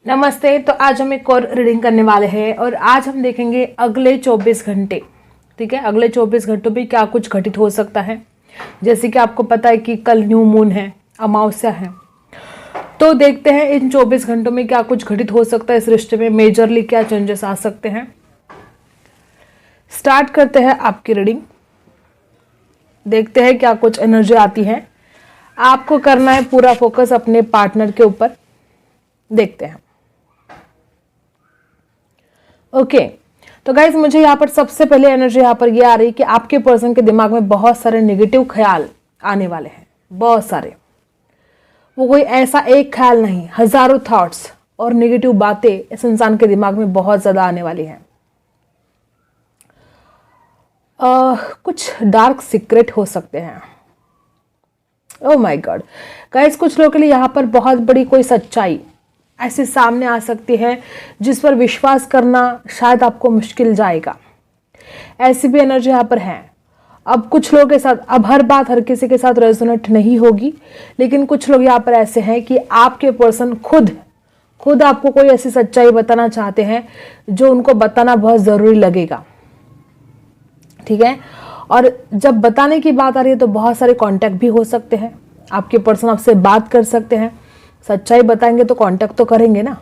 नमस्ते। तो आज हम एक और रीडिंग करने वाले हैं और आज हम देखेंगे अगले 24 घंटे। ठीक है, अगले 24 घंटों में क्या कुछ घटित हो सकता है। जैसे कि आपको पता है कि कल न्यू मून है, अमावस्या है, तो देखते हैं इन 24 घंटों में क्या कुछ घटित हो सकता है। इस रिश्ते में मेजरली क्या चेंजेस आ सकते हैं। स्टार्ट करते हैं आपकी रीडिंग, देखते हैं क्या कुछ एनर्जी आती है। आपको करना है पूरा फोकस अपने पार्टनर के ऊपर। देखते हैं। ओके तो गाइज, मुझे यहाँ पर सबसे पहले एनर्जी यहाँ पर ये आ रही है कि आपके पर्सन के दिमाग में बहुत सारे नेगेटिव ख्याल आने वाले हैं, बहुत सारे। वो कोई ऐसा एक ख्याल नहीं, हजारों थॉट्स और नेगेटिव बातें इस इंसान के दिमाग में बहुत ज्यादा आने वाली हैं। कुछ डार्क सीक्रेट हो सकते हैं। ओह माय गॉड गाइज, कुछ लोगों के लिए यहाँ पर बहुत बड़ी कोई सच्चाई ऐसे सामने आ सकती है जिस पर विश्वास करना शायद आपको मुश्किल जाएगा। ऐसी भी एनर्जी यहाँ पर है। अब कुछ लोगों के साथ, अब हर बात हर किसी के साथ रेजोनेट नहीं होगी, लेकिन कुछ लोग यहाँ पर ऐसे हैं कि आपके पर्सन खुद आपको कोई ऐसी सच्चाई बताना चाहते हैं जो उनको बताना बहुत जरूरी लगेगा। ठीक है, और जब बताने की बात आ रही है तो बहुत सारे कांटेक्ट भी हो सकते हैं। आपके पर्सन आपसे बात कर सकते हैं, सच्चाई बताएंगे तो कांटेक्ट तो करेंगे ना।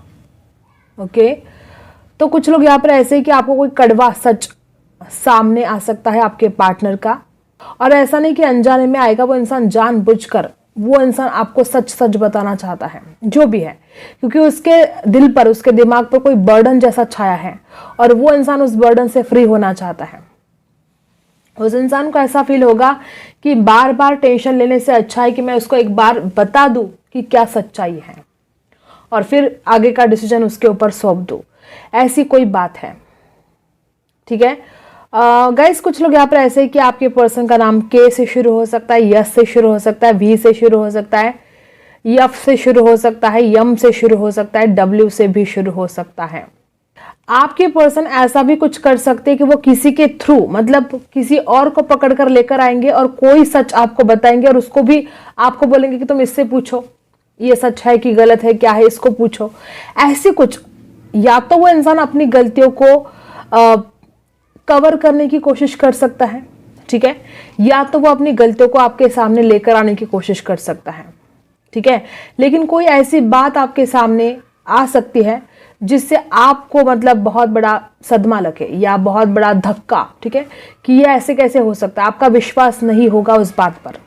ओके, तो कुछ लोग यहाँ पर ऐसे ही कि आपको कोई कड़वा सच सामने आ सकता है आपके पार्टनर का, और ऐसा नहीं कि अनजाने में आएगा। वो इंसान जानबूझकर, वो इंसान आपको सच बताना चाहता है जो भी है, क्योंकि उसके दिल पर, उसके दिमाग पर कोई बर्डन जैसा छाया है और वो इंसान उस बर्डन से फ्री होना चाहता है। उस इंसान को ऐसा फील होगा कि बार बार टेंशन लेने से अच्छा है कि मैं उसको एक बार बता दूं कि क्या सच्चाई है और फिर आगे का डिसीजन उसके ऊपर सौंप दूं। ऐसी कोई बात है। ठीक है गाइस, कुछ लोग यहाँ पर ऐसे ही कि आपके पर्सन का नाम के से शुरू हो सकता है, यस से शुरू हो सकता है, वी से शुरू हो सकता है, यफ से शुरू हो सकता है, यम से शुरू हो सकता है, डब्ल्यू से भी शुरू हो सकता है। आपके पर्सन ऐसा भी कुछ कर सकते हैं कि वो किसी के थ्रू, मतलब किसी और को पकड़ कर लेकर आएंगे और कोई सच आपको बताएंगे और उसको भी आपको बोलेंगे कि तुम इससे पूछो ये सच है कि गलत है, क्या है, इसको पूछो। ऐसे कुछ, या तो वो इंसान अपनी गलतियों को कवर करने की कोशिश कर सकता है, ठीक है, या तो वो अपनी गलतियों को आपके सामने लेकर आने की कोशिश कर सकता है। ठीक है, लेकिन कोई ऐसी बात आपके सामने आ सकती है जिससे आपको मतलब बहुत बड़ा सदमा लगे या बहुत बड़ा धक्का, ठीक है, कि ये ऐसे कैसे हो सकता है। आपका विश्वास नहीं होगा उस बात पर।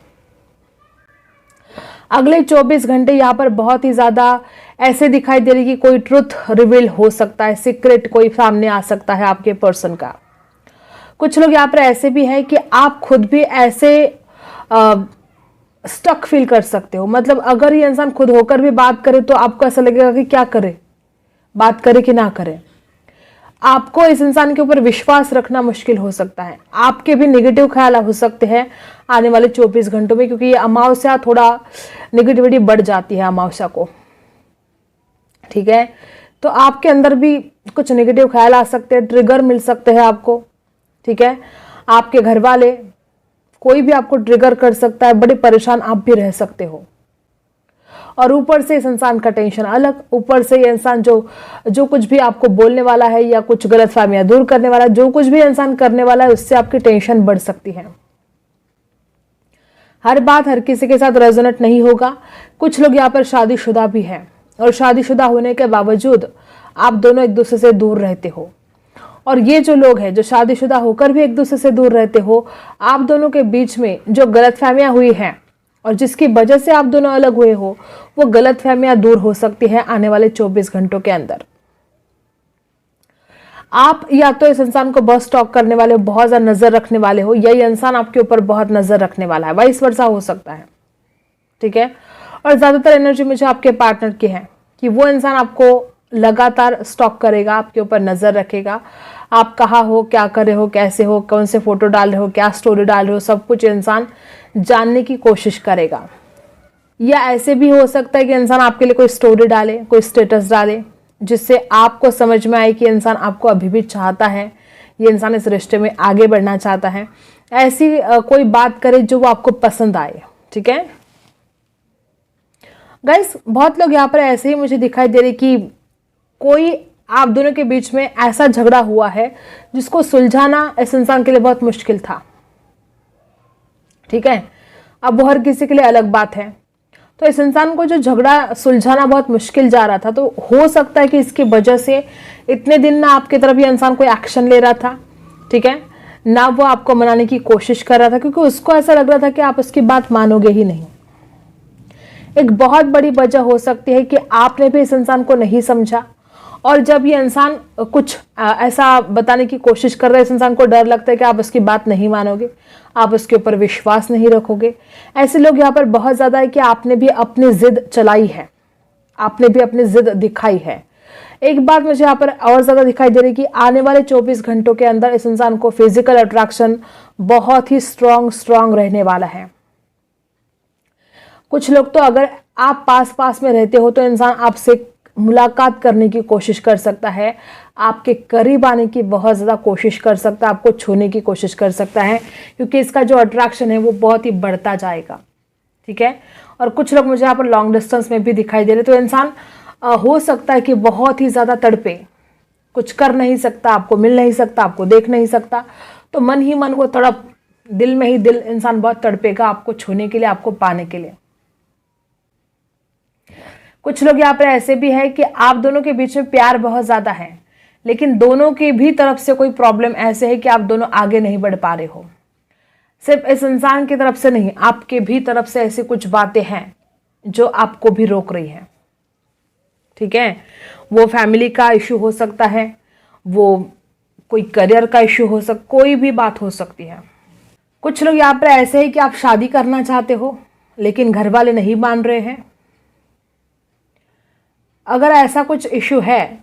अगले 24 घंटे यहाँ पर बहुत ही ज्यादा ऐसे दिखाई दे रही कि कोई ट्रुथ रिवील हो सकता है, सीक्रेट कोई सामने आ सकता है आपके पर्सन का। कुछ लोग यहाँ पर ऐसे भी है कि आप खुद भी ऐसे स्टक फील कर सकते हो। मतलब अगर ये इंसान खुद होकर भी बात करे तो आपको ऐसा लगेगा कि क्या करे, बात करे कि ना करे। आपको इस इंसान के ऊपर विश्वास रखना मुश्किल हो सकता है। आपके भी नेगेटिव ख्याल हो सकते हैं आने वाले 24 घंटों में, क्योंकि ये अमावस्या थोड़ा नेगेटिविटी बढ़ जाती है अमावस्या को। ठीक है, तो आपके अंदर भी कुछ नेगेटिव ख्याल आ सकते हैं, ट्रिगर मिल सकते हैं आपको। ठीक है, आपके घर वाले, कोई भी आपको ट्रिगर कर सकता है, बड़े परेशान आप भी रह सकते हो। और ऊपर से इस इंसान का टेंशन अलग, ऊपर से ये इंसान जो कुछ भी आपको बोलने वाला है या कुछ गलतफहमियां दूर करने वाला है, जो कुछ भी इंसान करने वाला है, उससे आपकी टेंशन बढ़ सकती है। हर बात हर किसी के साथ रेजोनेट नहीं होगा। कुछ लोग यहाँ पर शादीशुदा भी हैं और शादीशुदा होने के बावजूद आप दोनों एक दूसरे से दूर रहते हो। और ये जो लोग हैं जो शादीशुदा होकर भी एक दूसरे से दूर रहते हो, आप दोनों के बीच में जो गलतफहमियां हुई हैं और जिसकी वजह से आप दोनों अलग हुए हो, वो गलतफहमियां दूर हो सकती हैं आने वाले 24 घंटों के अंदर। आप या तो इस इंसान को बहुत स्टॉक करने वाले हो, बहुत ज्यादा नजर रखने वाले हो, या ये इंसान आपके ऊपर बहुत नजर रखने वाला है, वाइस वर्सा हो सकता है। ठीक है, और ज्यादातर एनर्जी मुझे आपके पार्टनर की है कि वो इंसान आपको लगातार स्टॉक करेगा, आपके ऊपर नजर रखेगा। आप कहाँ हो, क्या कर रहे हो, कैसे हो, कौन से फोटो डाल रहे हो, क्या स्टोरी डाल रहे हो, सब कुछ इंसान जानने की कोशिश करेगा। या ऐसे भी हो सकता है कि इंसान आपके लिए कोई स्टोरी डाले, कोई स्टेटस डाले, जिससे आपको समझ में आए कि इंसान आपको अभी भी चाहता है, ये इंसान इस रिश्ते में आगे बढ़ना चाहता है। ऐसी कोई बात करे जो वो आपको पसंद आए। ठीक है गाइस, बहुत लोग यहाँ पर ऐसे ही मुझे दिखाई दे रहे कि कोई आप दोनों के बीच में ऐसा झगड़ा हुआ है जिसको सुलझाना इस इंसान के लिए बहुत मुश्किल था। ठीक है, अब वो हर किसी के लिए अलग बात है। तो इस इंसान को जो झगड़ा सुलझाना बहुत मुश्किल जा रहा था, तो हो सकता है कि इसकी वजह से इतने दिन ना आपकी तरफ ये इंसान कोई एक्शन ले रहा था, ठीक है, ना वो आपको मनाने की कोशिश कर रहा था, क्योंकि उसको ऐसा लग रहा था कि आप उसकी बात मानोगे ही नहीं। एक बहुत बड़ी वजह हो सकती है कि आपने भी इस इंसान को नहीं समझा, और जब ये इंसान कुछ ऐसा बताने की कोशिश कर रहा है, इस इंसान को डर लगता है कि आप उसकी बात नहीं मानोगे, आप उसके ऊपर विश्वास नहीं रखोगे। ऐसे लोग यहाँ पर बहुत ज़्यादा है कि आपने भी अपनी जिद चलाई है, आपने भी अपनी जिद दिखाई है। एक बात मुझे यहाँ पर और ज़्यादा दिखाई दे रही है कि आने वाले 24 घंटों के अंदर इस इंसान को फिजिकल अट्रैक्शन बहुत ही स्ट्रॉन्ग रहने वाला है। कुछ लोग तो अगर आप पास में रहते हो तो इंसान आपसे मुलाकात करने की कोशिश कर सकता है, आपके करीब आने की बहुत ज़्यादा कोशिश कर सकता है, आपको छूने की कोशिश कर सकता है, क्योंकि इसका जो अट्रैक्शन है वो बहुत ही बढ़ता जाएगा। ठीक है, और कुछ लोग मुझे यहाँ पर लॉन्ग डिस्टेंस में भी दिखाई दे रहे। तो इंसान हो सकता है कि बहुत ही ज़्यादा तड़पे, कुछ कर नहीं सकता, आपको मिल नहीं सकता, आपको देख नहीं सकता, तो मन ही मन वो तड़प, दिल में ही दिल इंसान बहुत तड़पेगा आपको छूने के लिए, आपको पाने के लिए। कुछ लोग यहाँ पर ऐसे भी है कि आप दोनों के बीच में प्यार बहुत ज़्यादा है, लेकिन दोनों की भी तरफ से कोई प्रॉब्लम ऐसे है कि आप दोनों आगे नहीं बढ़ पा रहे हो। सिर्फ इस इंसान की तरफ से नहीं, आपके भी तरफ से ऐसी कुछ बातें हैं जो आपको भी रोक रही हैं। ठीक है, वो फैमिली का इशू हो सकता है, वो कोई करियर का इशू हो सकता, कोई भी बात हो सकती है। कुछ लोग यहाँ पर ऐसे है कि आप शादी करना चाहते हो लेकिन घर वाले नहीं मान रहे हैं। अगर ऐसा कुछ इशू है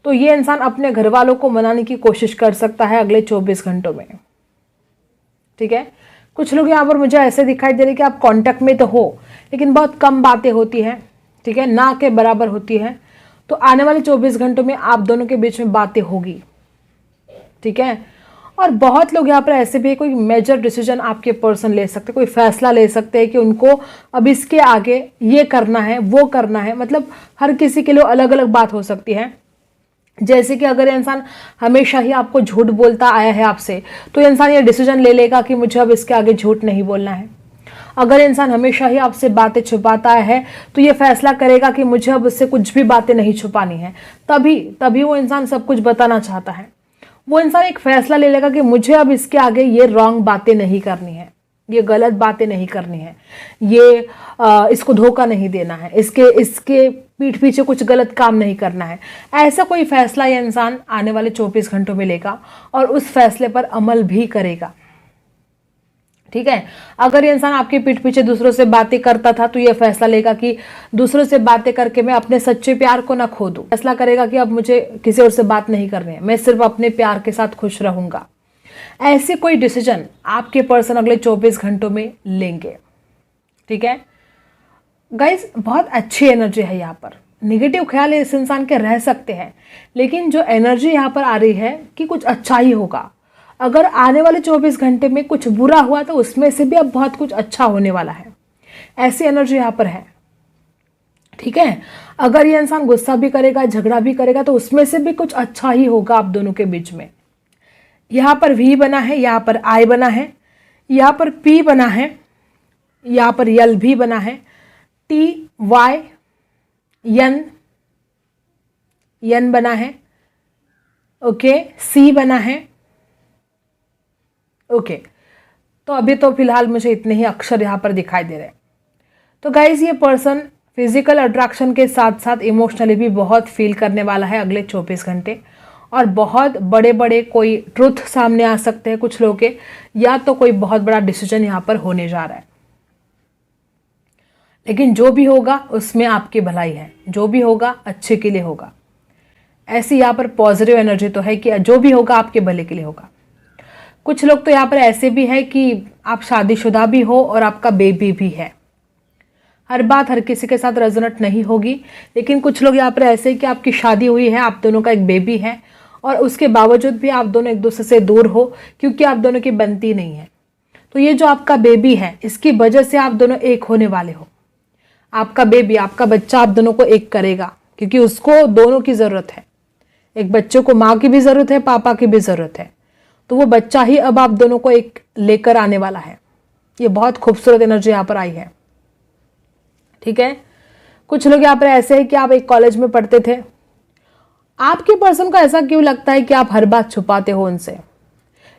तो ये इंसान अपने घर वालों को मनाने की कोशिश कर सकता है अगले 24 घंटों में। ठीक है, कुछ लोग यहाँ पर मुझे ऐसे दिखाई दे रहे कि आप कांटेक्ट में तो हो लेकिन बहुत कम बातें होती हैं, ठीक है, ना के बराबर होती है। तो आने वाले 24 घंटों में आप दोनों के बीच में बातें होगी। ठीक है, और बहुत लोग यहाँ पर ऐसे भी कोई मेजर डिसीजन आपके पर्सन ले सकते, कोई फैसला ले सकते हैं कि उनको अब इसके आगे ये करना है, वो करना है। मतलब हर किसी के लिए अलग अलग बात हो सकती है। जैसे कि अगर इंसान हमेशा ही आपको झूठ बोलता आया है आपसे, तो इंसान ये डिसीजन ले लेगा कि मुझे अब इसके आगे झूठ नहीं बोलना है। अगर इंसान हमेशा ही आपसे बातें छुपाता है तो ये फैसला करेगा कि मुझे अब उससे कुछ भी बातें नहीं छुपानी है। तभी वो इंसान सब कुछ बताना चाहता है। वो इंसान एक फैसला ले लेगा कि मुझे अब इसके आगे ये रॉन्ग बातें नहीं करनी है, ये गलत बातें नहीं करनी है, ये इसको धोखा नहीं देना है, इसके पीठ पीछे कुछ गलत काम नहीं करना है। ऐसा कोई फैसला ये इंसान आने वाले 24 घंटों में लेगा और उस फैसले पर अमल भी करेगा। ठीक है, अगर ये इंसान आपके पीठ पीछे दूसरों से बातें करता था तो ये फैसला लेगा कि दूसरों से बातें करके मैं अपने सच्चे प्यार को ना खो दूं। फैसला करेगा कि अब मुझे किसी और से बात नहीं करनी है, मैं सिर्फ अपने प्यार के साथ खुश रहूंगा। ऐसे कोई डिसीजन आपके पर्सन अगले 24 घंटों में लेंगे। ठीक है गाइज, बहुत अच्छी एनर्जी है यहाँ पर। निगेटिव ख्याल इस इंसान के रह सकते हैं, लेकिन जो एनर्जी यहाँ पर आ रही है कि कुछ अच्छा ही होगा। अगर आने वाले 24 घंटे में कुछ बुरा हुआ तो उसमें से भी अब बहुत कुछ अच्छा होने वाला है, ऐसी एनर्जी यहाँ पर है। ठीक है, अगर ये इंसान गुस्सा भी करेगा, झगड़ा भी करेगा, तो उसमें से भी कुछ अच्छा ही होगा आप दोनों के बीच में। यहाँ पर वी बना है, यहाँ पर आई बना है, यहाँ पर पी बना है, यहाँ पर यल भी बना है, टी वाई यन बना है, ओके, सी बना है, ओके। तो अभी तो फिलहाल मुझे इतने ही अक्षर यहाँ पर दिखाई दे रहे हैं। तो गाइज, ये पर्सन फिजिकल अट्रैक्शन के साथ साथ इमोशनली भी बहुत फील करने वाला है अगले 24 घंटे, और बहुत बड़े बड़े कोई ट्रुथ सामने आ सकते हैं कुछ लोगों के, या तो कोई बहुत बड़ा डिसीजन यहाँ पर होने जा रहा है। लेकिन जो भी होगा उसमें आपकी भलाई है, जो भी होगा अच्छे के लिए होगा। ऐसी यहाँ पर पॉजिटिव एनर्जी तो है कि जो भी होगा आपके भले के लिए होगा। कुछ लोग तो यहाँ पर ऐसे भी है कि आप शादीशुदा भी हो और आपका बेबी भी है। हर बात हर किसी के साथ रेजोनेट नहीं होगी, लेकिन कुछ लोग यहाँ पर ऐसे कि आपकी शादी हुई है, आप दोनों का एक बेबी है, और उसके बावजूद भी आप दोनों एक दूसरे से दूर हो क्योंकि आप दोनों की बनती नहीं है। तो ये जो आपका बेबी है, इसकी वजह से आप दोनों एक होने वाले हो। आपका बेबी, आपका बच्चा आप दोनों को एक करेगा क्योंकि उसको दोनों की ज़रूरत है। एक बच्चे को माँ की भी ज़रूरत है, पापा की भी ज़रूरत है, तो वो बच्चा ही अब आप दोनों को एक लेकर आने वाला है। ये बहुत खूबसूरत एनर्जी यहाँ पर आई है, ठीक है। कुछ लोग यहाँ पर ऐसे हैं कि आप एक कॉलेज में पढ़ते थे, आपके पर्सन को ऐसा क्यों लगता है कि आप हर बात छुपाते हो उनसे।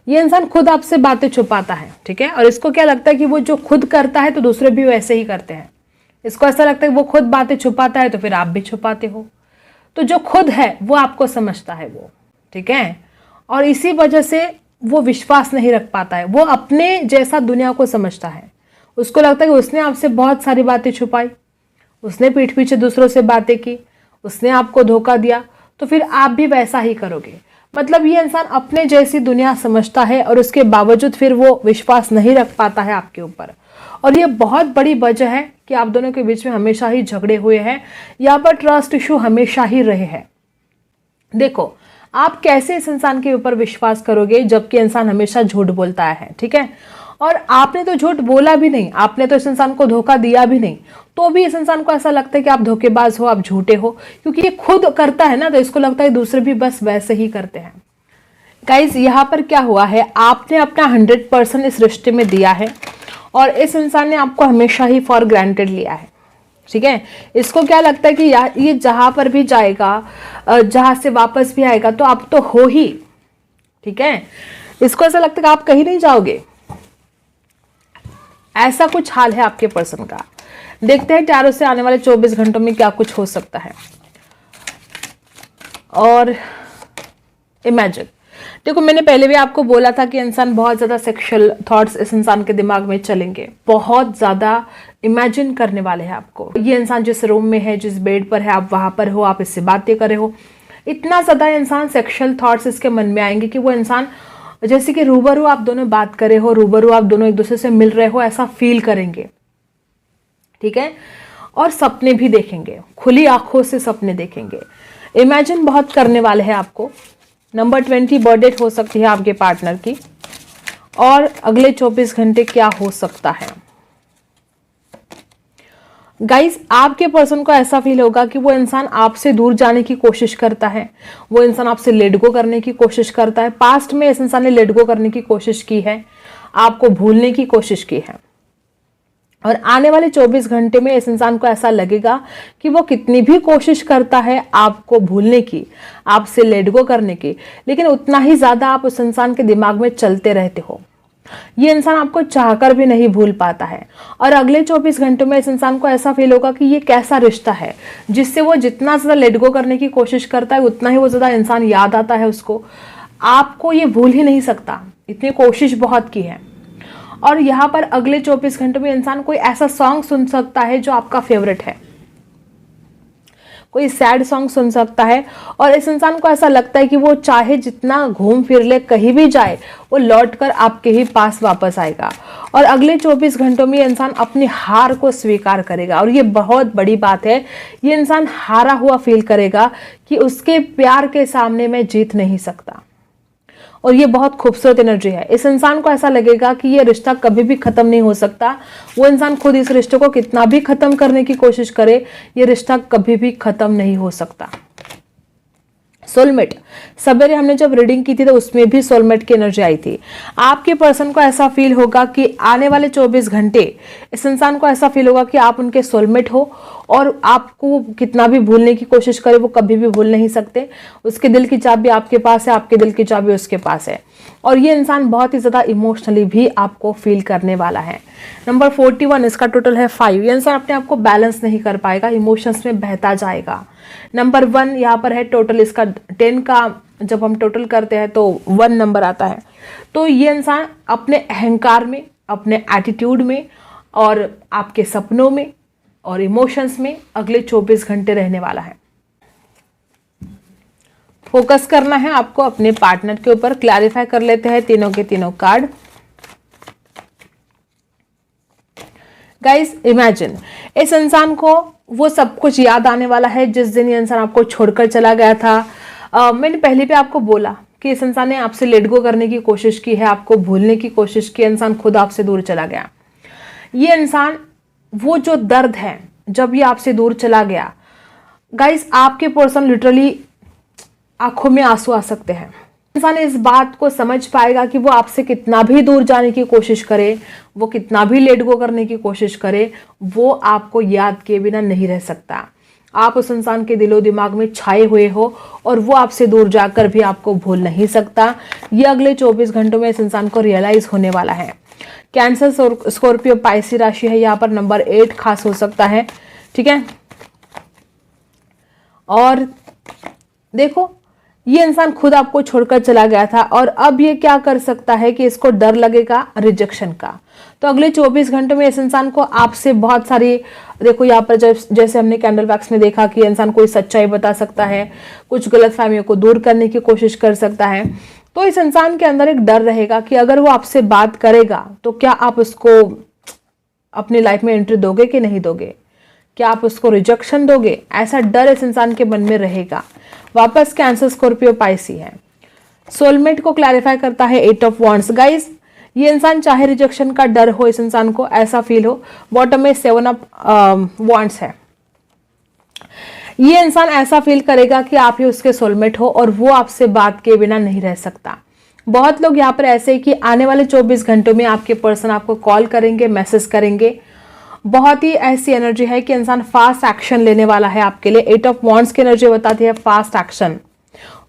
ये इंसान खुद आपसे बातें छुपाता है, ठीक है, और इसको क्या लगता है कि वो जो खुद करता है तो दूसरे भी वैसे ही करते हैं। इसको ऐसा लगता है कि वो खुद बातें छुपाता है तो फिर आप भी छुपाते हो। तो जो खुद है वो आपको समझता है वो, ठीक है, और इसी वजह से वो विश्वास नहीं रख पाता है। वो अपने जैसा दुनिया को समझता है। उसको लगता है कि उसने आपसे बहुत सारी बातें छुपाई, उसने पीठ पीछे दूसरों से बातें की, उसने आपको धोखा दिया, तो फिर आप भी वैसा ही करोगे। मतलब ये इंसान अपने जैसी दुनिया समझता है और उसके बावजूद फिर वो विश्वास नहीं रख पाता है आपके ऊपर। और ये बहुत बड़ी वजह है कि आप दोनों के बीच में हमेशा ही झगड़े हुए हैं, यहाँ पर ट्रस्ट इशू हमेशा ही रहे हैं। देखो, आप कैसे इस इंसान के ऊपर विश्वास करोगे जबकि इंसान हमेशा झूठ बोलता है, ठीक है, और आपने तो झूठ बोला भी नहीं, आपने तो इस इंसान को धोखा दिया भी नहीं, तो भी इस इंसान को ऐसा लगता है कि आप धोखेबाज हो, आप झूठे हो, क्योंकि ये खुद करता है ना, तो इसको लगता है दूसरे भी बस वैसे ही करते हैं। गाइज, यहाँ पर क्या हुआ है, आपने अपना 100% इस रिश्ते में दिया है और इस इंसान ने आपको हमेशा ही फॉर ग्रांटेड लिया है, ठीक है। इसको क्या लगता है कि ये जहां पर भी जाएगा, जहां से वापस भी आएगा तो आप तो हो ही, ठीक है। इसको ऐसा लगता है कि आप कहीं नहीं जाओगे, ऐसा कुछ हाल है आपके पर्सन का। देखते हैं टैरो से आने वाले 24 घंटों में क्या कुछ हो सकता है। और इमेजिन, देखो मैंने पहले भी आपको बोला था कि इंसान बहुत ज़्यादा सेक्सुअल थॉट्स इस इंसान के दिमाग में चलेंगे, बहुत ज़्यादा इमेजिन करने वाले हैं आपको। ये इंसान जिस रूम में है, जिस बेड पर है, आप वहाँ पर हो, आप इससे बातें कर रहे हो, इतना ज़्यादा इंसान सेक्सुअल थॉट्स इसके मन में आएंगे कि वो इंसान जैसे कि रूबरू आप दोनों बात कर रहे हो, रूबरू आप दोनों एक दूसरे से मिल रहे हो, ऐसा फील करेंगे, ठीक है। और सपने भी देखेंगे, खुली आंखों से सपने देखेंगे, इमेजिन बहुत करने वाले हैं आपको। नंबर 20 बर्थडे हो सकती है आपके पार्टनर की। और अगले 24 घंटे क्या हो सकता है गाइस, आपके पर्सन को ऐसा फील होगा कि वो इंसान आपसे दूर जाने की कोशिश करता है, वो इंसान आपसे लेट गो करने की कोशिश करता है। पास्ट में इस इंसान ने लेट गो करने की कोशिश की है, आपको भूलने की कोशिश की है, और आने वाले 24 घंटे में इस इंसान को ऐसा लगेगा कि वो कितनी भी कोशिश करता है आपको भूलने की, आपसे लेट गो करने की, लेकिन उतना ही ज्यादा आप उस इंसान के दिमाग में चलते रहते हो। ये इंसान आपको चाहकर भी नहीं भूल पाता है। और अगले 24 घंटों में इस इंसान को ऐसा फील होगा कि ये कैसा रिश्ता है जिससे वो जितना ज्यादा लेट गो करने की कोशिश करता है उतना ही वो ज्यादा इंसान याद आता है उसको। आपको ये भूल ही नहीं सकता, इतनी कोशिश बहुत की है। और यहाँ पर अगले 24 घंटों में इंसान कोई ऐसा सॉन्ग सुन सकता है जो आपका फेवरेट है, कोई सैड सॉन्ग सुन सकता है, और इस इंसान को ऐसा लगता है कि वो चाहे जितना घूम फिर ले, कहीं भी जाए, वो लौटकर आपके ही पास वापस आएगा। और अगले 24 घंटों में ये इंसान अपनी हार को स्वीकार करेगा। और ये बहुत बड़ी बात है, ये इंसान हारा हुआ फील करेगा कि उसके प्यार के सामने मैं जीत नहीं सकता। और ये बहुत खूबसूरत एनर्जी है। इस इंसान को ऐसा लगेगा कि ये रिश्ता कभी भी खत्म नहीं हो सकता। वो इंसान खुद इस रिश्ते को कितना भी खत्म करने की कोशिश करे, ये रिश्ता कभी भी खत्म नहीं हो सकता। सोलमेट, सवेरे हमने जब रीडिंग की थी तो उसमें भी सोलमेट की एनर्जी आई थी। आपके पर्सन को ऐसा फील होगा कि आने वाले 24 घंटे इस इंसान को ऐसा फील होगा कि आप उनके सोलमेट हो, और आपको कितना भी भूलने की कोशिश करे वो कभी भी भूल नहीं सकते। उसके दिल की चाबी आपके पास है, आपके दिल की चाबी उसके पास है। और ये इंसान बहुत ही ज़्यादा इमोशनली भी आपको फील करने वाला है। नंबर 41, इसका टोटल है 5। ये इंसान अपने आप को बैलेंस नहीं कर पाएगा, इमोशंस में बहता जाएगा। नंबर 1 यहाँ पर है टोटल, इसका 10 का जब हम टोटल करते हैं तो 1 नंबर आता है। तो ये इंसान अपने अहंकार में, अपने एटीट्यूड में, और आपके सपनों में और इमोशंस में अगले 24 घंटे रहने वाला है। फोकस करना है आपको अपने पार्टनर के ऊपर। क्लैरिफाई कर लेते हैं तीनों के तीनों कार्ड। गाइस, इमेजिन इस इंसान को वो सब कुछ याद आने वाला है जिस दिन ये इंसान आपको छोड़कर चला गया था। मैंने पहले भी आपको बोला कि इस इंसान ने आपसे लेट गो करने की कोशिश की है, आपको भूलने की कोशिश की, इंसान खुद आपसे दूर चला गया। ये इंसान, वो जो दर्द है जब ये आपसे दूर चला गया, गाइस आपके पर्सन लिटरली आंखों में आंसू आ सकते हैं। इंसान इस बात को समझ पाएगा कि वो आपसे कितना भी दूर जाने की कोशिश करे, वो कितना भी लेट गो करने की कोशिश करे, वो आपको याद किए बिना नहीं रह सकता। आप उस इंसान के दिलो दिमाग में छाए हुए हो और वो आपसे दूर जाकर भी आपको भूल नहीं सकता। ये अगले 24 घंटों में इस इंसान को रियलाइज होने वाला है। कैंसर, स्कॉर्पियो, पाइसी राशि है, यहाँ पर नंबर 8 खास हो सकता है। ठीक है, और देखो ये इंसान खुद आपको छोड़कर चला गया था और अब ये क्या कर सकता है कि इसको डर लगेगा रिजेक्शन का। तो अगले 24 घंटों में इस इंसान को आपसे बहुत सारी, देखो यहाँ पर जैसे हमने कैंडल वैक्स में देखा कि इंसान कोई सच्चाई बता सकता है, कुछ गलतफहमियों को दूर करने की कोशिश कर सकता है। तो इस इंसान के अंदर एक डर रहेगा कि अगर वो आपसे बात करेगा तो क्या आप उसको अपनी लाइफ में एंट्री दोगे कि नहीं दोगे, क्या आप उसको रिजेक्शन दोगे, ऐसा डर इस इंसान के मन में रहेगा। वापस कैंसर, स्कॉर्पियो, पाइसी है। सोलमेट को क्लैरिफाई करता है 8 ऑफ वॉन्ड्स। गाइस ये इंसान चाहे रिजेक्शन का डर हो, इस इंसान को ऐसा फील हो, बॉटम में 7 ऑफ वॉन्ड्स है। ये इंसान ऐसा फील करेगा कि आप ही उसके सोलमेट हो और वो आपसे बात किए बिना नहीं रह सकता। बहुत लोग यहाँ पर ऐसे ही कि आने वाले 24 घंटों में आपके पर्सन आपको कॉल करेंगे, मैसेज करेंगे। बहुत ही ऐसी एनर्जी है कि इंसान फास्ट एक्शन लेने वाला है आपके लिए। 8 ऑफ वॉन्ड्स की एनर्जी बताती है fast action,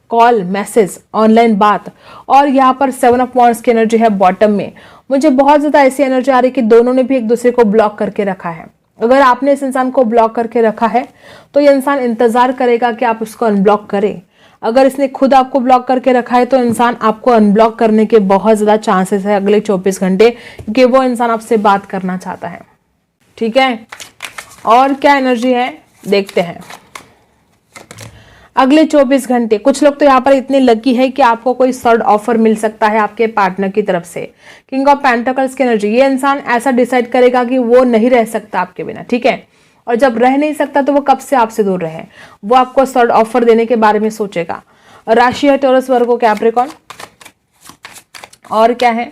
call, message, online बात। और यहाँ पर 7 ऑफ वॉन्ड्स की एनर्जी है बॉटम में। मुझे बहुत ज्यादा ऐसी एनर्जी आ रही है कि दोनों ने भी एक दूसरे को ब्लॉक करके रखा है। अगर आपने इस इंसान को ब्लॉक करके रखा है तो ये इंसान इंतजार करेगा कि आप उसको अनब्लॉक करें। अगर इसने खुद आपको ब्लॉक करके रखा है तो इंसान आपको अनब्लॉक करने के बहुत ज्यादा चांसेस है अगले 24 घंटे, क्योंकि वो इंसान आपसे बात करना चाहता है। ठीक है, और क्या एनर्जी है देखते हैं अगले 24 घंटे। कुछ लोग तो यहाँ पर इतने लकी है कि आपको कोई सर्ड ऑफर मिल सकता है आपके पार्टनर की तरफ से। किंग ऑफ पेंटिकल्स की एनर्जी, ये इंसान ऐसा डिसाइड करेगा कि वो नहीं रह सकता आपके बिना। ठीक है, और जब रह नहीं सकता तो वो कब से आपसे दूर रहे, वो आपको सर्ड ऑफर देने के बारे में सोचेगा। राशि है टॉरस, वर्गो, कैप्रिकॉर्न। और क्या है,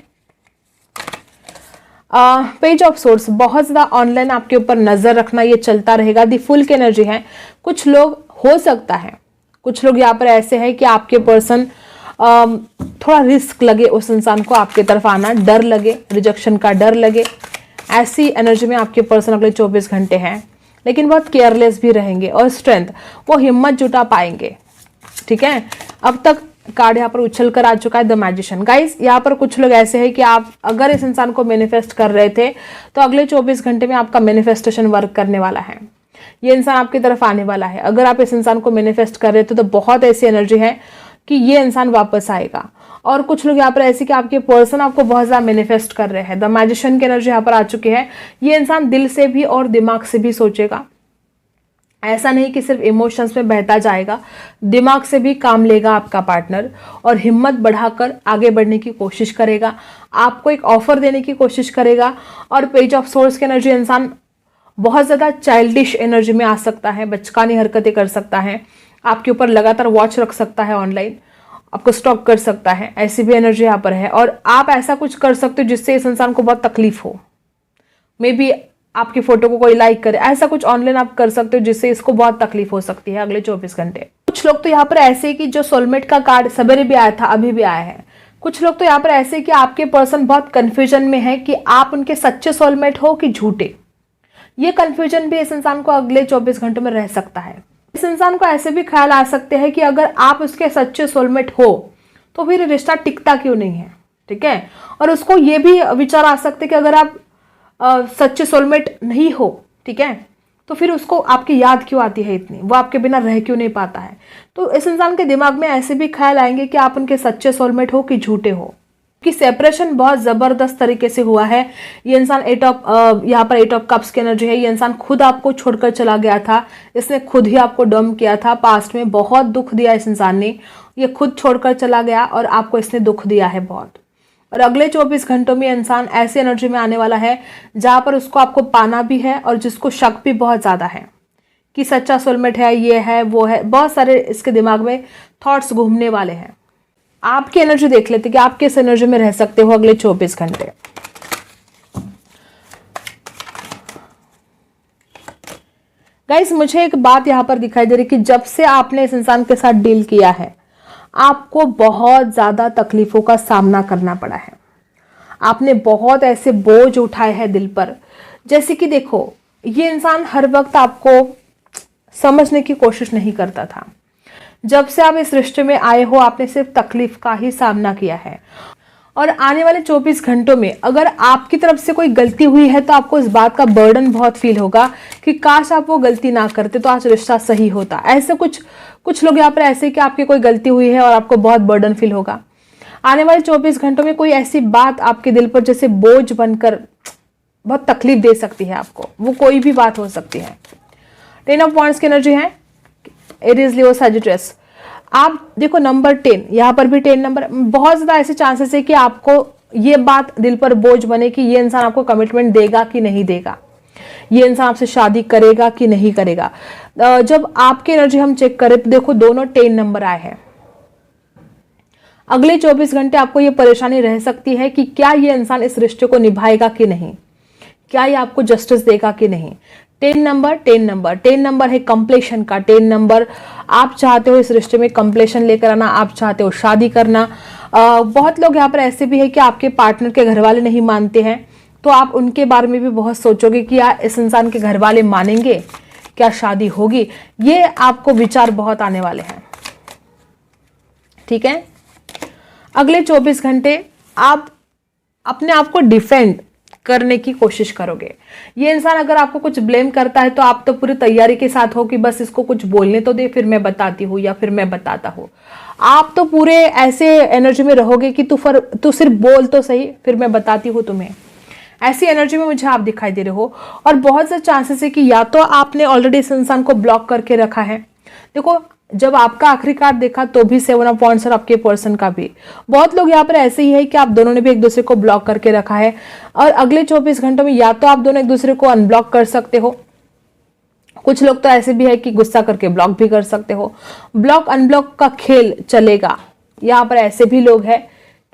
पेज ऑफ सोर्स। बहुत ज्यादा ऑनलाइन आपके ऊपर नजर रखना, ये चलता रहेगा। दी फुल की एनर्जी है। कुछ लोग, हो सकता है कुछ लोग यहाँ पर ऐसे हैं कि आपके पर्सन थोड़ा रिस्क लगे उस इंसान को आपके तरफ आना, डर लगे, रिजेक्शन का डर लगे, ऐसी एनर्जी में आपके पर्सन अगले 24 घंटे हैं। लेकिन बहुत केयरलेस भी रहेंगे और स्ट्रेंथ, वो हिम्मत जुटा पाएंगे। ठीक है, अब तक कार्ड यहाँ पर उछल कर आ चुका है द मैजिशियन। गाइस यहाँ पर कुछ लोग ऐसे हैं कि आप अगर इस इंसान को मैनिफेस्ट कर रहे थे तो अगले 24 घंटे में आपका मैनिफेस्टेशन वर्क करने वाला है। ये इंसान आपकी तरफ आने वाला है। अगर आप इस इंसान को मैनिफेस्ट कर रहे थे तो बहुत ऐसी एनर्जी है कि ये इंसान वापस आएगा। और कुछ लोग यहाँ पर ऐसे कि आपके पर्सन आपको बहुत ज्यादा मैनिफेस्ट कर रहे हैं। द मैजिशियन की एनर्जी यहाँ पर आ चुकी है। ये इंसान दिल से भी और दिमाग से भी सोचेगा, ऐसा नहीं कि सिर्फ इमोशंस में बहता जाएगा, दिमाग से भी काम लेगा आपका पार्टनर और हिम्मत बढ़ाकर आगे बढ़ने की कोशिश करेगा, आपको एक ऑफर देने की कोशिश करेगा। और पेज ऑफ सोर्स की एनर्जी, इंसान बहुत ज़्यादा चाइल्डिश एनर्जी में आ सकता है, बचकानी हरकतें कर सकता है, आपके ऊपर लगातार वॉच रख सकता है, ऑनलाइन आपको स्टॉक कर सकता है, ऐसी भी एनर्जी यहाँ पर है। और आप ऐसा कुछ कर सकते हो जिससे इस इंसान को बहुत तकलीफ हो, मे बी आपकी फोटो को कोई लाइक करे, ऐसा कुछ ऑनलाइन आप कर सकते हो जिससे इसको बहुत तकलीफ हो सकती है अगले 24 घंटे। कुछ लोग तो यहाँ पर ऐसे कि जो सोलमेट का कार्ड सवेरे भी आया था, अभी भी आया है। कुछ लोग तो यहाँ पर ऐसे कि आपके पर्सन बहुत कंफ्यूजन में है कि आप उनके सच्चे सोलमेट हो कि झूठे। ये कंफ्यूजन भी इस इंसान को अगले 24 घंटों में रह सकता है। इस इंसान को ऐसे भी ख्याल आ सकते हैं कि अगर आप उसके सच्चे सोलमेट हो तो फिर रिश्ता टिकता क्यों नहीं है। ठीक है, और उसको ये भी विचार आ सकते कि अगर आप सच्चे सोलमेट नहीं हो, ठीक है, तो फिर उसको आपकी याद क्यों आती है इतनी, वो आपके बिना रह क्यों नहीं पाता है। तो इस इंसान के दिमाग में ऐसे भी ख्याल आएंगे कि आप उनके सच्चे सोलमेट हो कि झूठे हो, कि सेपरेशन बहुत जबरदस्त तरीके से हुआ है। ये इंसान यहाँ पर 8 ऑफ कप्स की एनर्जी है। ये इंसान खुद आपको छोड़कर चला गया था, इसने खुद ही आपको डंप किया था, पास्ट में बहुत दुख दिया इस इंसान ने, ये खुद छोड़कर चला गया और आपको इसने दुख दिया है बहुत। और अगले 24 घंटों में इंसान ऐसी एनर्जी में आने वाला है जहां पर उसको आपको पाना भी है और जिसको शक भी बहुत ज़्यादा है कि सच्चा सोलमेट है, ये है, वो है, बहुत सारे इसके दिमाग में थॉट्स घूमने वाले हैं। आपकी एनर्जी देख लेते कि आप किस एनर्जी में रह सकते हो अगले 24 घंटे। गाइस मुझे एक बात यहाँ पर दिखाई दे रही कि जब से आपने इस इंसान के साथ डील किया है, आपको बहुत ज़्यादा तकलीफ़ों का सामना करना पड़ा है। आपने बहुत ऐसे बोझ उठाए हैं दिल पर। जैसे कि देखो, ये इंसान हर वक्त आपको समझने की कोशिश नहीं करता था। जब से आप इस रिश्ते में आए हो, आपने सिर्फ तकलीफ का ही सामना किया है। और आने वाले 24 घंटों में अगर आपकी तरफ से कोई गलती हुई है तो आपको इस बात का बर्डन बहुत फील होगा कि काश आप वो गलती ना करते तो आज रिश्ता सही होता। ऐसे कुछ लोग यहाँ पर ऐसे कि आपकी कोई गलती हुई है और आपको बहुत बर्डन फील होगा। आने वाले 24 घंटों में कोई ऐसी बात आपके दिल पर जैसे बोझ बनकर बहुत तकलीफ दे सकती है आपको। वो कोई भी बात हो सकती है। 10 ऑफ वॉन्ड्स की एनर्जी है, एरीज, लियो, सैजिटेरियस। आप देखो नंबर 10, यहाँ पर भी 10 नंबर, बहुत ज़्यादा ऐसे चांसेस है कि आपको ये बात दिल पर बोझ बने कि ये इंसान आपको कमिटमेंट देगा कि नहीं देगा, ये इंसान आपसे शादी करेगा कि नहीं करेगा। जब आपकी एनर्जी हम चेक करें तो देखो दोनों 10 नंबर आए हैं। अगले 24 घंटे आपको ये परेशानी रह सकती है कि क्या ये इंसान इस रिश्ते को निभाएगा कि नहीं, क्या ये आपको जस्टिस देगा कि नहीं। 10 नंबर है कंप्लीशन का। 10 नंबर, आप चाहते हो इस रिश्ते में कंप्लीशन लेकर आना, आप चाहते हो शादी करना। बहुत लोग यहाँ पर ऐसे भी है कि आपके पार्टनर के घर वाले नहीं मानते हैं, तो आप उनके बारे में भी बहुत सोचोगे कि यार इस इंसान के घर वाले मानेंगे, क्या शादी होगी। ये आपको विचार बहुत आने वाले हैं। ठीक है, अगले 24 घंटे आप अपने आप को डिफेंड करने की कोशिश करोगे। ये इंसान अगर आपको कुछ ब्लेम करता है तो आप तो पूरी तैयारी के साथ हो कि बस इसको कुछ बोलने तो दे, फिर मैं बताती हूँ या फिर मैं बताता हूँ। आप तो पूरे ऐसे एनर्जी में रहोगे कि तू सिर्फ बोल तो सही, फिर मैं बताती हूँ तुम्हें। ऐसी एनर्जी में मुझे आप दिखाई दे रहे हो। और बहुत से चांसेस है कि या तो आपने ऑलरेडी इस इंसान को ब्लॉक करके रखा है। देखो, जब आपका आखिरी कार्ड देखा तो भी 7 ऑफ वॉन्ड्स और आपके पर्सन का भी, बहुत लोग यहाँ पर ऐसे ही है कि आप दोनों ने भी एक दूसरे को ब्लॉक करके रखा है। और अगले 24 घंटों में या तो आप दोनों एक दूसरे को अनब्लॉक कर सकते हो, कुछ लोग तो ऐसे भी है कि गुस्सा करके ब्लॉक भी कर सकते हो। ब्लॉक अनब्लॉक का खेल चलेगा। यहाँ पर ऐसे भी लोग हैं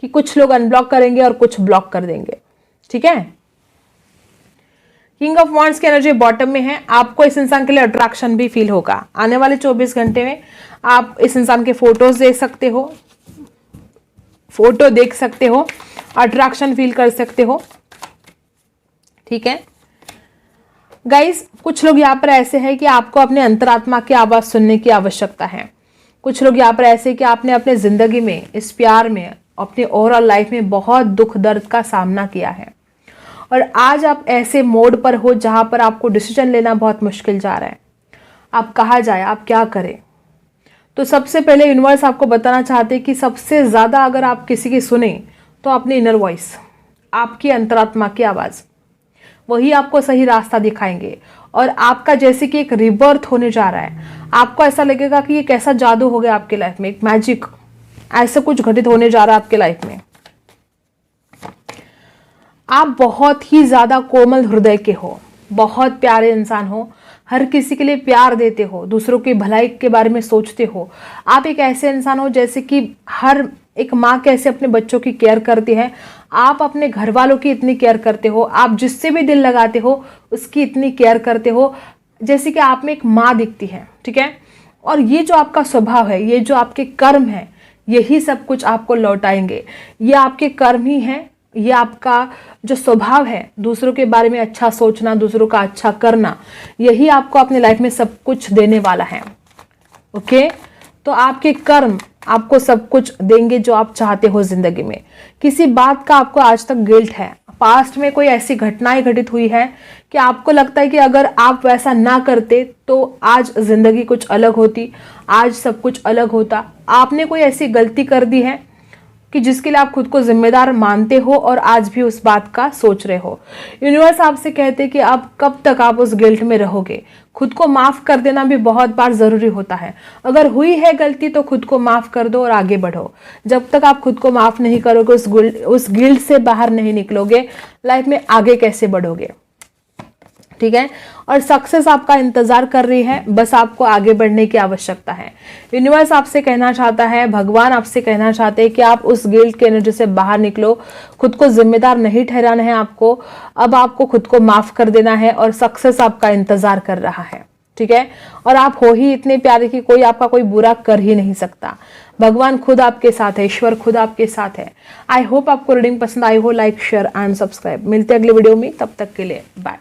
कि कुछ लोग अनब्लॉक करेंगे और कुछ ब्लॉक कर देंगे। ठीक है, किंग ऑफ वॉन्ड्स की एनर्जी बॉटम में है। आपको इस इंसान के लिए अट्रैक्शन भी फील होगा। आने वाले 24 घंटे में आप इस इंसान के फोटोज देख सकते हो, फोटो देख सकते हो, अट्रैक्शन फील कर सकते हो। ठीक है गाइस, कुछ लोग यहाँ पर ऐसे हैं कि आपको अपने अंतरात्मा की आवाज सुनने की आवश्यकता है। कुछ लोग यहाँ पर ऐसे कि आपने अपने जिंदगी में, इस प्यार में, अपने ओवरऑल लाइफ में बहुत दुख दर्द का सामना किया है और आज आप ऐसे मोड पर हो जहां पर आपको डिसीजन लेना बहुत मुश्किल जा रहा है। आप कहाँ जाए, आप क्या करें। तो सबसे पहले यूनिवर्स आपको बताना चाहते हैं कि सबसे ज़्यादा अगर आप किसी की सुने तो अपनी इनर वॉइस, आपकी अंतरात्मा की आवाज़, वही आपको सही रास्ता दिखाएंगे। और आपका जैसे कि एक रिबर्थ होने जा रहा है। आपको ऐसा लगेगा कि ये कैसा जादू हो गया आपके लाइफ में, एक मैजिक, ऐसा कुछ घटित होने जा रहा है आपके लाइफ में। आप बहुत ही ज़्यादा कोमल हृदय के हो, बहुत प्यारे इंसान हो, हर किसी के लिए प्यार देते हो, दूसरों की भलाई के बारे में सोचते हो। आप एक ऐसे इंसान हो जैसे कि हर एक माँ कैसे अपने बच्चों की केयर करती है, आप अपने घर वालों की इतनी केयर करते हो। आप जिससे भी दिल लगाते हो उसकी इतनी केयर करते हो जैसे कि आप में एक माँ दिखती है। ठीक है, और ये जो आपका स्वभाव है, ये जो आपके कर्म है, यही सब कुछ आपको लौटाएंगे। ये आपके कर्म ही हैं, ये आपका जो स्वभाव है, दूसरों के बारे में अच्छा सोचना, दूसरों का अच्छा करना, यही आपको अपने लाइफ में सब कुछ देने वाला है। ओके, तो आपके कर्म आपको सब कुछ देंगे जो आप चाहते हो जिंदगी में। किसी बात का आपको आज तक गिल्ट है, पास्ट में कोई ऐसी घटनाएं घटित हुई है कि आपको लगता है कि अगर आप वैसा ना करते तो आज जिंदगी कुछ अलग होती, आज सब कुछ अलग होता। आपने कोई ऐसी गलती कर दी है कि जिसके लिए आप खुद को जिम्मेदार मानते हो और आज भी उस बात का सोच रहे हो। यूनिवर्स आपसे कहते हैं कि अब कब तक आप उस गिल्ट में रहोगे। खुद को माफ कर देना भी बहुत बार जरूरी होता है। अगर हुई है गलती तो खुद को माफ कर दो और आगे बढ़ो। जब तक आप खुद को माफ नहीं करोगे, उस गिल्ट से बाहर नहीं निकलोगे, लाइफ में आगे कैसे बढ़ोगे। ठीक है, और सक्सेस आपका इंतजार कर रही है, बस आपको आगे बढ़ने की आवश्यकता है। यूनिवर्स आपसे कहना चाहता है, भगवान आपसे कहना चाहते हैं कि आप उस गिल्ट के एनर्जी से बाहर निकलो। खुद को जिम्मेदार नहीं ठहराना है आपको, अब आपको खुद को माफ कर देना है और सक्सेस आपका इंतजार कर रहा है। ठीक है, और आप हो ही इतने प्यारे कि कोई आपका कोई बुरा कर ही नहीं सकता। भगवान खुद आपके साथ है, ईश्वर खुद आपके साथ है। आई होप आपको रीडिंग पसंद आई हो। Like share and subscribe. मिलते हैं अगले वीडियो में, तब तक के लिए बाय।